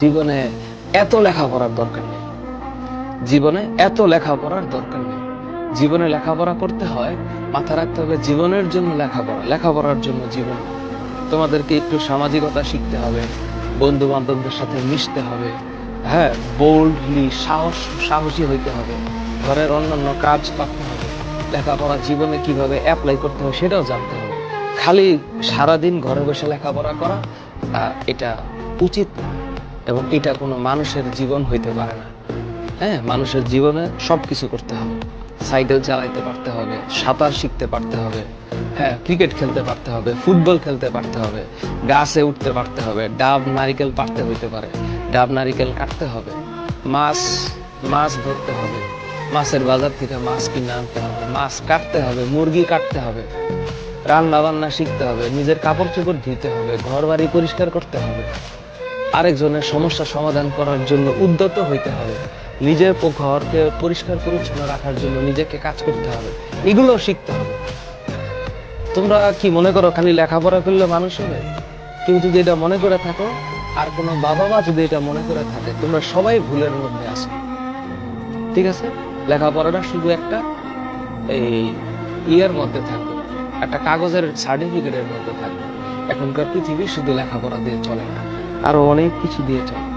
জীবনে এত লেখাপড়ার দরকার নেই। জীবনে এত লেখাপড়ার দরকার নেই। জীবনে লেখাপড়া করতে হয়, মাথা রাখতে হবে জীবনের জন্য লেখাপড়া, লেখাপড়ার জন্য জীবন। তোমাদেরকে একটু সামাজিকতা শিখতে হবে, বন্ধু বান্ধবদের সাথে মিশতে হবে, হ্যাঁ, বোল্ডলি সাহসী হইতে হবে, ঘরের অন্যান্য কাজ করতে হবে, লেখাপড়া জীবনে কিভাবে অ্যাপ্লাই করতে হয় সেটাও জানতে হবে। খালি সারাদিন ঘরে বসে লেখাপড়া করা এটা উচিত না, এবং এটা কোনো মানুষের জীবন হইতে পারে না। হ্যাঁ, মানুষের জীবনে সবকিছু করতে হবে। সাইকেল চালাইতে পারতে হবে, সাঁতার শিখতে পারতে হবে, হ্যাঁ, ক্রিকেট খেলতে পারতে হবে, ফুটবল খেলতে পারতে হবে, গাছে উঠতে পারতে হবে, ডাব নারিকেল পারতে হইতে পারে, ডাব নারিকেল কাটতে হবে, মাছ মাছ ধরতে হবে, মাছের বাজার থেকে মাছ কিনে আনতে হবে, মাছ কাটতে হবে, মুরগি কাটতে হবে, রান্না বান্না শিখতে হবে, নিজের কাপড় চোপড় ধুতে হবে, ঘর বাড়ি পরিষ্কার করতে হবে, আরেকজনের সমস্যা সমাধান করার জন্য উদ্যত হইতে হবে, নিজের ঘরকে পরিষ্কার পরিচ্ছন্ন রাখার জন্য নিজেকে কাজ করতে হবে, এগুলো শিখতে হবে। তোমরা কি মনে করো খালি লেখাপড়া করলে মানুষ হবে? কেউ যদি এটা মনে করে থাকো, আর কোনো বাবা মা যদি এটা মনে করে থাকে, তোমরা সবাই ভুলের মধ্যে আছো। ঠিক আছে, লেখাপড়াটা শুধু একটা এই ইয়ের মধ্যে থাকবে, একটা কাগজের সার্টিফিকেটের মধ্যে থাকবে। এখনকার পৃথিবী শুধু লেখাপড়া দিয়ে চলে না, আরো অনেক কিছু দিয়ে চলে।